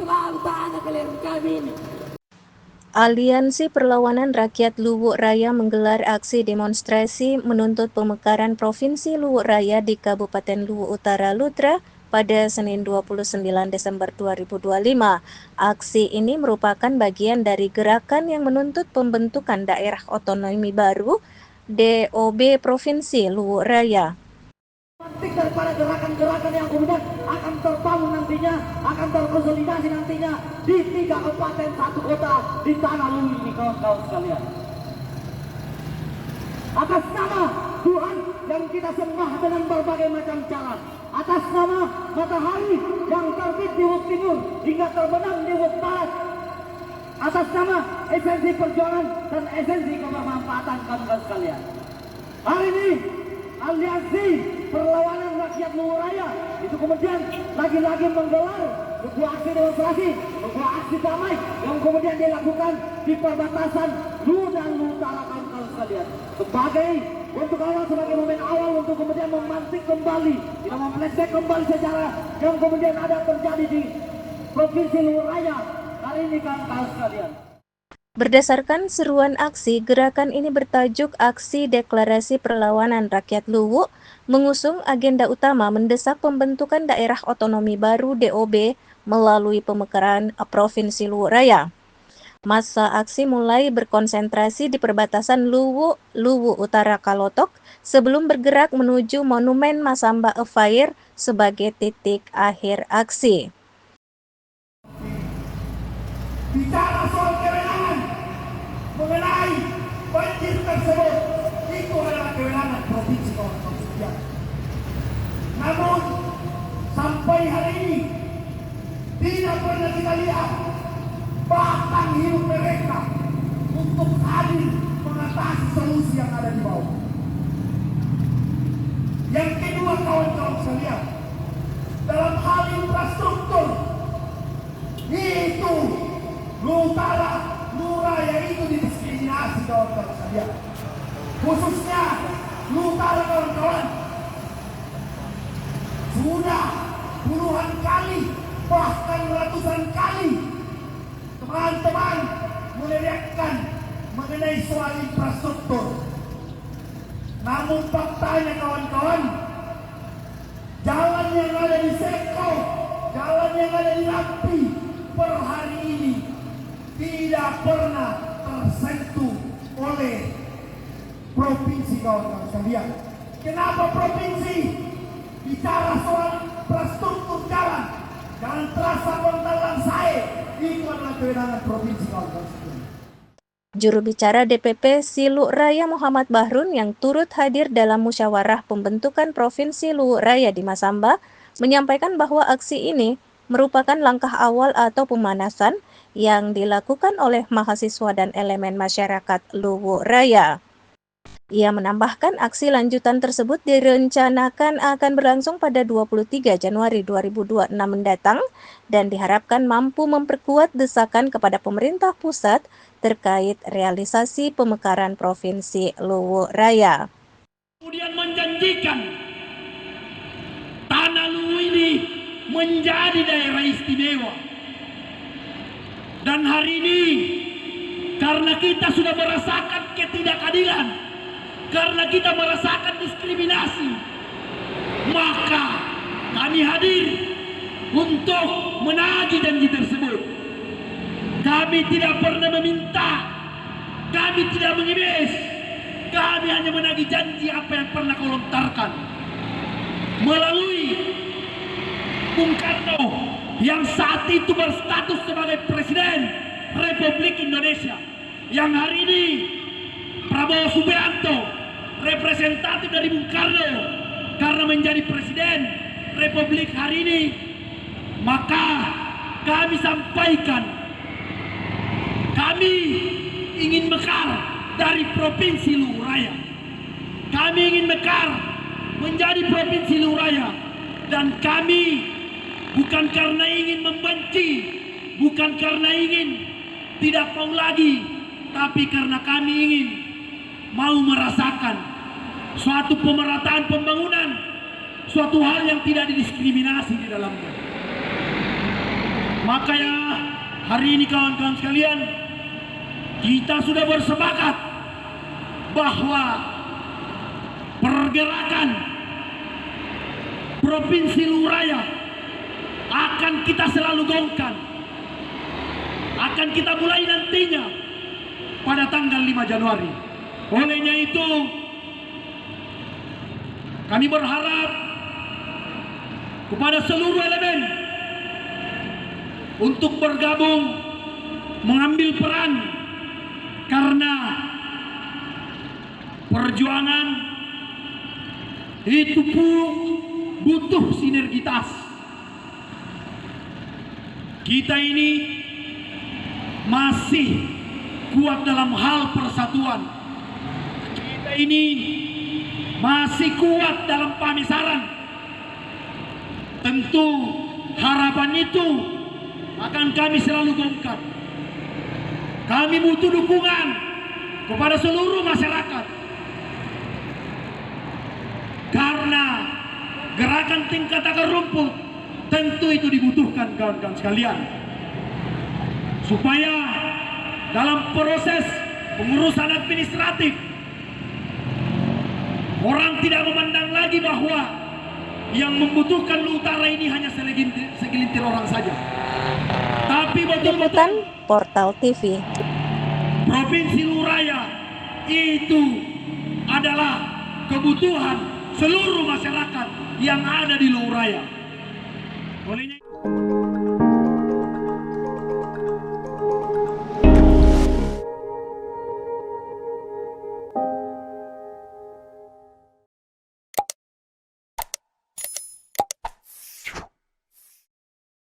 selalu tanah kalian kami ini. Aliansi Perlawanan Rakyat Luwu Raya menggelar aksi demonstrasi menuntut pemekaran Provinsi Luwu Raya di Kabupaten Luwu Utara Lutra pada Senin 29 Desember 2025. Aksi ini merupakan bagian dari gerakan yang menuntut pembentukan daerah otonomi baru DOB Provinsi Luwu Raya. Daripada gerakan-gerakan yang kemudian akan terbangun nantinya, akan terkonsolidasi nantinya di 3 kabupaten 1 kota di tanah Luwu ini, kawan-kawan sekalian. Atas nama Tuhan yang kita sembah dengan berbagai macam cara, atas nama matahari yang terbit di ufuk timur hingga terbenam di ufuk barat, atas nama esensi perjuangan dan esensi kebermanfaatan kawan-kawan sekalian. Hari ini Aliansi Perlawanan Rakyat Luwu Raya itu kemudian lagi-lagi menggelar sebuah aksi demonstrasi, sebuah aksi damai yang kemudian dilakukan di perbatasan Luwu dan Luwu Utara, kawan-kawan sekalian. Sebagai momen awal untuk kemudian memantik kembali, kita memflashback kembali sejarah yang kemudian ada terjadi di Provinsi Luwu Raya kali ini, kawan-kawan sekalian. Berdasarkan seruan aksi, gerakan ini bertajuk Aksi Deklarasi Perlawanan Rakyat Luwu, mengusung agenda utama mendesak pembentukan daerah otonomi baru DOB melalui pemekaran Provinsi Luwu Raya. Masa aksi mulai berkonsentrasi di perbatasan Luwu Utara Kalotok sebelum bergerak menuju Monumen Masamba Affair sebagai titik akhir aksi. Bicara soal kewenangan mengenai banjir tersebut, itu adalah kewenangan provinsi, kawan-kawan. Namun sampai hari ini tidak pernah kita lihat bahkan hidup mereka untuk hadir mengatasi solusi yang ada di bawah. Yang kedua, kawan-kawan sekalian, dalam hal infrastruktur itu Luwu Utara, Luwu Raya itu didiskriminasi, kawan-kawan sekalian. Khususnya Luwu Utara, kawan-kawan, sudah puluhan kali bahkan ratusan kali teman-teman meneriakkan mengenai soal infrastruktur. Namun faktanya, kawan-kawan, jalan yang ada di Seko, jalan yang ada di Lampi per hari ini tidak pernah tersentuh oleh provinsi, kawan-kawan sekalian. Kenapa provinsi bicara soal infrastruktur jalan terasa kontalan saya, itu adalah kewenangan provinsi, kawan-kawan sekalian. Juru bicara DPP Luwu Raya Muhammad Bahrun yang turut hadir dalam musyawarah pembentukan Provinsi Luwu Raya di Masamba menyampaikan bahwa aksi ini merupakan langkah awal atau pemanasan yang dilakukan oleh mahasiswa dan elemen masyarakat Luwu Raya. Ia menambahkan aksi lanjutan tersebut direncanakan akan berlangsung pada 23 Januari 2026 mendatang dan diharapkan mampu memperkuat desakan kepada pemerintah pusat terkait realisasi pemekaran Provinsi Luwu Raya. Kemudian menjanjikan tanah Luwu ini menjadi daerah istimewa. Dan hari ini karena kita sudah merasakan ketidakadilan, karena kita merasakan diskriminasi, maka kami hadir untuk menagih janji tersebut. Kami tidak pernah meminta, kami tidak mengemis, kami hanya menagih janji apa yang pernah kau lontarkan melalui Bung Karno yang saat itu berstatus sebagai Presiden Republik Indonesia, yang hari ini Prabowo Subianto representatif dari Bung Karno karena menjadi Presiden Republik hari ini. Maka kami sampaikan, kami ingin mekar dari Provinsi Luwu Raya. Kami ingin mekar menjadi Provinsi Luwu Raya. Dan kami bukan karena ingin membenci, bukan karena ingin tidak mau lagi, tapi karena kami ingin mau merasakan suatu pemerataan pembangunan, suatu hal yang tidak didiskriminasi di dalamnya. Makanya hari ini kawan-kawan sekalian, kita sudah bersepakat bahwa pergerakan Provinsi Luwu Raya akan kita selalu gaungkan, akan kita mulai nantinya pada tanggal 5 Januari. Olehnya itu, kami berharap kepada seluruh elemen untuk bergabung mengambil peran, karena perjuangan itu butuh sinergitas. Kita ini masih kuat dalam hal persatuan. Kita ini masih kuat dalam pamisaran. Tentu harapan itu akan kami selalu gaungkan. Kami butuh dukungan kepada seluruh masyarakat, karena gerakan tingkat akar rumput tentu itu dibutuhkan kawan-kawan sekalian, supaya dalam proses pengurusan administratif orang tidak memandang lagi bahwa yang membutuhkan Luwu Utara ini hanya segelintir orang saja, tapi betul-betul Liputan Portal TV. Provinsi Luwu Raya itu adalah kebutuhan seluruh masyarakat yang ada di Luwu Raya. Olehnya